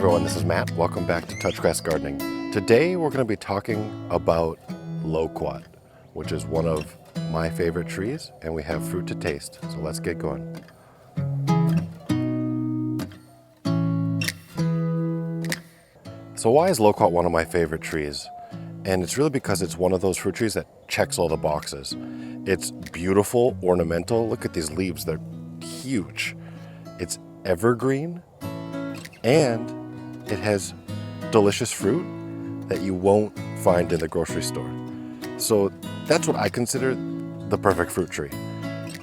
everyone, this is Matt. Welcome back to Touchgrass Gardening. Today we're going to be talking about loquat, which is one of my favorite trees, and we have fruit to taste. So let's get going. So why is loquat one of my favorite trees? And it's really because it's one of those fruit trees that checks all the boxes. It's beautiful, ornamental. Look at these leaves, they're huge. It's evergreen, and it has delicious fruit that you won't find in the grocery store. So that's what I consider the perfect fruit tree.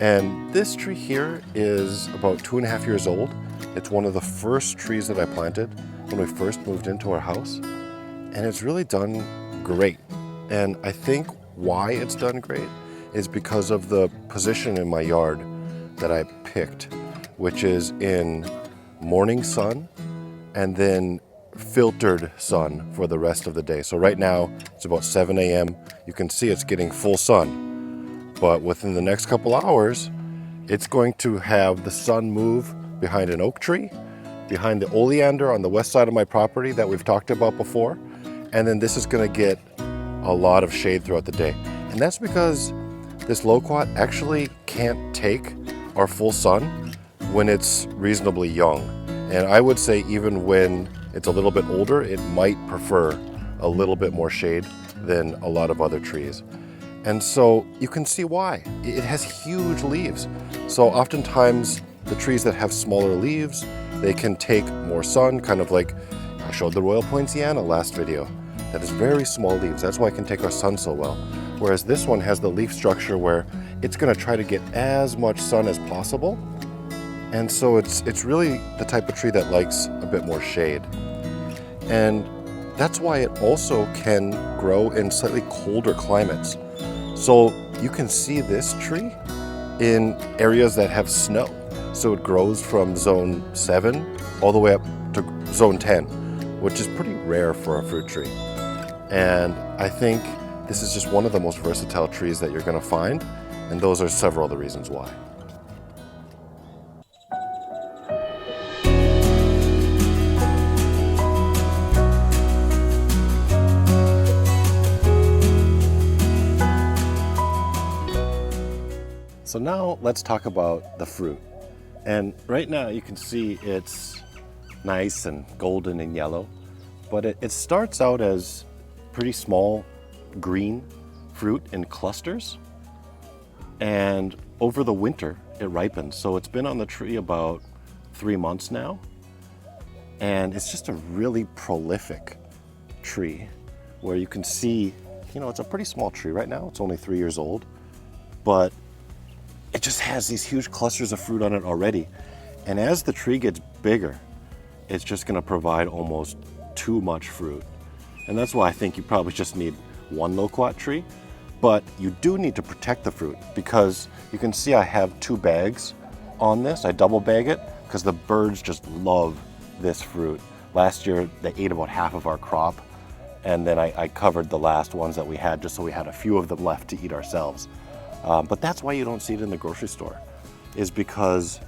And this tree here is about 2.5 years old. It's one of the first trees that I planted when we first moved into our house. And it's really done great. And I think why it's done great is because of the position in my yard that I picked, which is in morning sun and then filtered sun for the rest of the day. So right now it's about 7 a.m. You can see it's getting full sun, but within the next couple hours, it's going to have the sun move behind an oak tree, behind the oleander on the west side of my property that we've talked about before. And then this is gonna get a lot of shade throughout the day. And that's because this loquat actually can't take our full sun when it's reasonably young. And I would say even when it's a little bit older, it might prefer a little bit more shade than a lot of other trees. And so you can see why. It has huge leaves. So oftentimes the trees that have smaller leaves, they can take more sun, kind of like I showed the Royal Poinciana last video. That is very small leaves. That's why it can take our sun so well. Whereas this one has the leaf structure where it's gonna try to get as much sun as possible. And so it's really the type of tree that likes a bit more shade. And that's why it also can grow in slightly colder climates. So you can see this tree in areas that have snow. So it grows from zone 7 all the way up to zone 10, which is pretty rare for a fruit tree. And I think this is just one of the most versatile trees that you're gonna find. And those are several of the reasons why. So now let's talk about the fruit. And right now you can see it's nice and golden and yellow, but it starts out as pretty small green fruit in clusters. And over the winter it ripens. So it's been on the tree about 3 months now. And it's just a really prolific tree where you can see, it's a pretty small tree right now. It's only 3 years old, but it just has these huge clusters of fruit on it already. And as the tree gets bigger, it's just gonna provide almost too much fruit. And that's why I think you probably just need one loquat tree, but you do need to protect the fruit because you can see I have 2 bags on this. I double bag it because the birds just love this fruit. Last year, they ate about half of our crop, and then I covered the last ones that we had just so we had a few of them left to eat ourselves. But that's why you don't see it in the grocery store, is because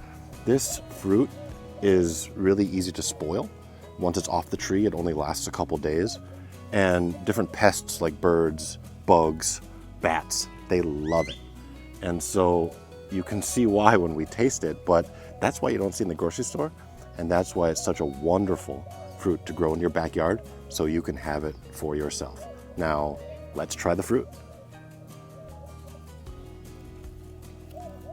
this fruit is really easy to spoil. Once it's off the tree, it only lasts a couple days. And different pests like birds, bugs, bats, they love it. And so you can see why when we taste it, but that's why you don't see it in the grocery store. And that's why it's such a wonderful fruit to grow in your backyard so you can have it for yourself. Now, let's try the fruit.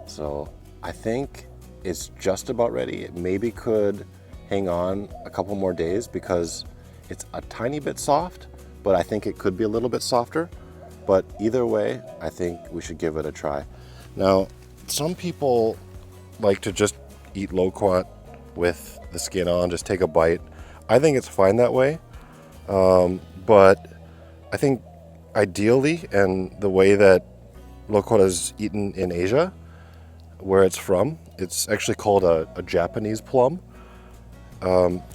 So I think it's just about ready. It maybe could hang on a couple more days because it's a tiny bit soft, but I think it could be a little bit softer. But either way, I think we should give it a try. Now, some people like to just eat loquat with the skin on, just take a bite. I think it's fine that way. But I think ideally, and the way that loquat is eaten in Asia, where it's from, it's actually called a Japanese plum.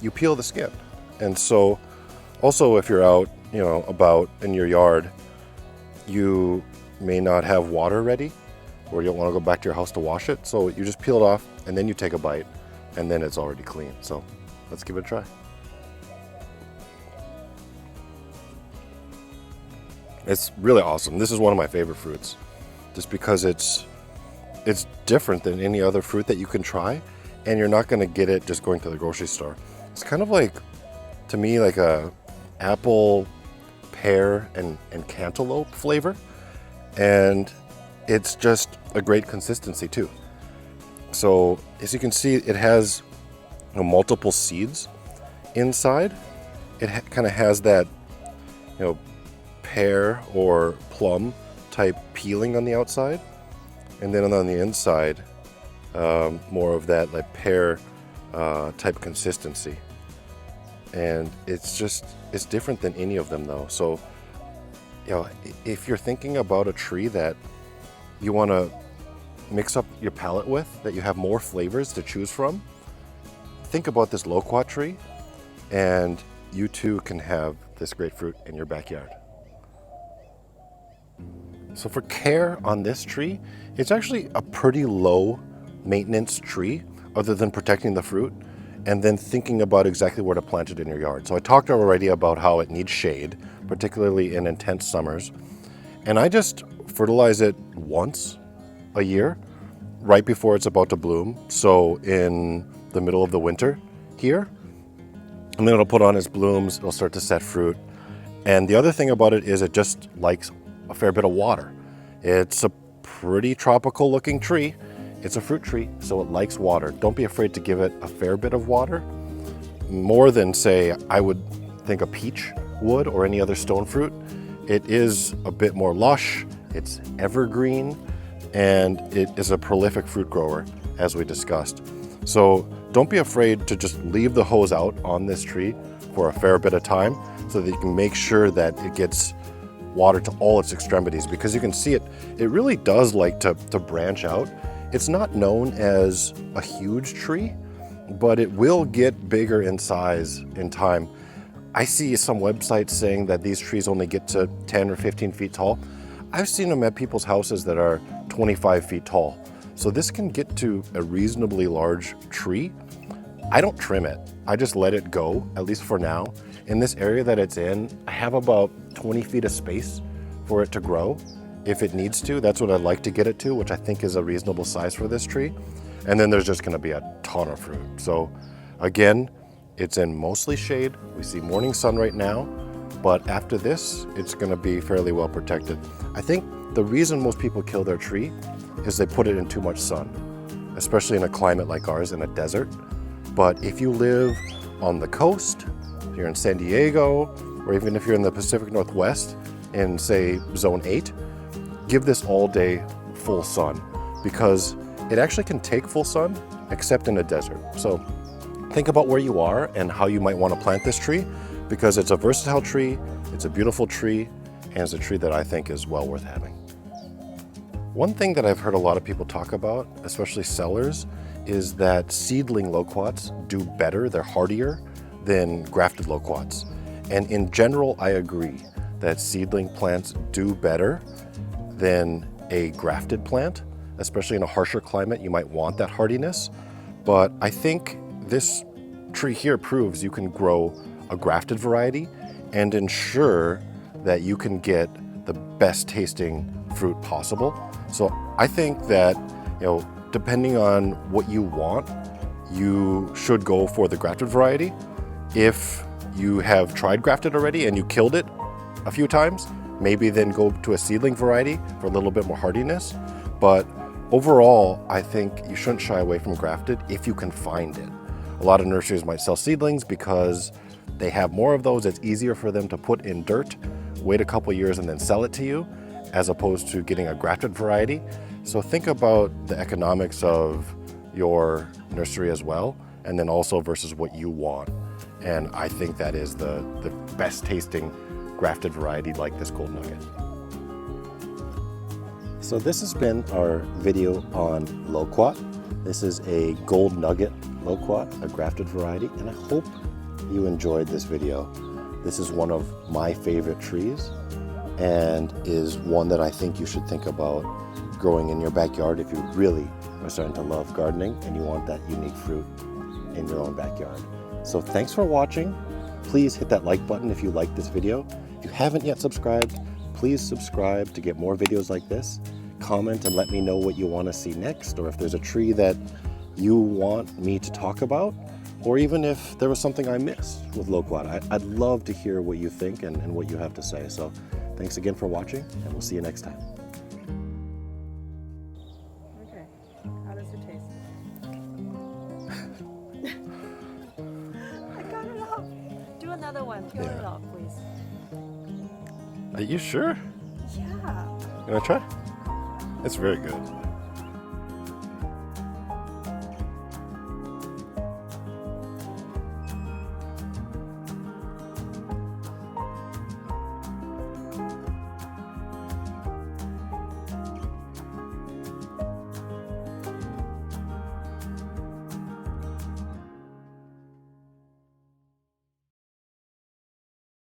You peel the skin. And so also if you're out, about in your yard, you may not have water ready or you don't want to go back to your house to wash it. So you just peel it off and then you take a bite and then it's already clean. So let's give it a try. It's really awesome. This is one of my favorite fruits, just because it's different than any other fruit that you can try, and you're not going to get it just going to the grocery store. It's kind of like, to me, like a apple, pear, and cantaloupe flavor, and it's just a great consistency too. So as you can see, it has multiple seeds inside. It kind of has that, pear or plum type peeling on the outside, and then on the inside, more of that like pear type consistency. And it's different than any of them though. So, if you're thinking about a tree that you want to mix up your palate with, that you have more flavors to choose from, think about this loquat tree, and you too can have this great fruit in your backyard. So for care on this tree, it's actually a pretty low maintenance tree, other than protecting the fruit and then thinking about exactly where to plant it in your yard. So I talked already about how it needs shade, particularly in intense summers. And I just fertilize it once a year, right before it's about to bloom. So in the middle of the winter here, and then it'll put on its blooms, it'll start to set fruit. And the other thing about it is it just likes a fair bit of water. It's a pretty tropical looking tree. It's a fruit tree, so it likes water. Don't be afraid to give it a fair bit of water, more than, say, I would think a peach would or any other stone fruit. It is a bit more lush, it's evergreen, and it is a prolific fruit grower, as we discussed. So don't be afraid to just leave the hose out on this tree for a fair bit of time, so that you can make sure that it gets water to all its extremities, because you can see it really does like to branch out. It's not known as a huge tree, but it will get bigger in size in time. I see some websites saying that these trees only get to 10 or 15 feet tall. I've seen them at people's houses that are 25 feet tall. So this can get to a reasonably large tree. I don't trim it. I just let it go, at least for now. In this area that it's in, I have about 20 feet of space for it to grow. If it needs to, that's what I'd like to get it to, which I think is a reasonable size for this tree. And then there's just gonna be a ton of fruit. So again, it's in mostly shade. We see morning sun right now, but after this, it's gonna be fairly well protected. I think the reason most people kill their tree is they put it in too much sun, especially in a climate like ours, in a desert. But if you live on the coast, if you're in San Diego, or even if you're in the Pacific Northwest in, say, Zone 8, give this all day full sun, because it actually can take full sun, except in a desert. So think about where you are and how you might want to plant this tree, because it's a versatile tree, it's a beautiful tree, and it's a tree that I think is well worth having. One thing that I've heard a lot of people talk about, especially sellers, is that seedling loquats do better, they're hardier than grafted loquats. And in general, I agree that seedling plants do better than a grafted plant, especially in a harsher climate. You might want that hardiness, but I think this tree here proves you can grow a grafted variety and ensure that you can get the best tasting fruit possible. So I think that, depending on what you want, you should go for the grafted variety. If you have tried grafted already and you killed it a few times, maybe then go to a seedling variety for a little bit more hardiness. But overall, I think you shouldn't shy away from grafted if you can find it. A lot of nurseries might sell seedlings because they have more of those. It's easier for them to put in dirt, wait a couple years and then sell it to you, as opposed to getting a grafted variety. So think about the economics of your nursery as well, and then also versus what you want. And I think that is the best tasting grafted variety like this gold nugget. So this has been our video on loquat. This is a gold nugget loquat, a grafted variety, and I hope you enjoyed this video. This is one of my favorite trees and is one that I think you should think about growing in your backyard if you really are starting to love gardening and you want that unique fruit in your own backyard. So thanks for watching. Please hit that like button if you liked this video. If you haven't yet subscribed, Please subscribe to get more videos like this. Comment and let me know what you want to see next, or if there's a tree that you want me to talk about, or even if there was something I missed with Loquat. I'd love to hear what you think and what you have to say. So thanks again for watching, and we'll see you next time. Okay, how does it taste? I got it off. Do another one. Peel it off, please. Are you sure? Yeah. You wanna try? It's very good.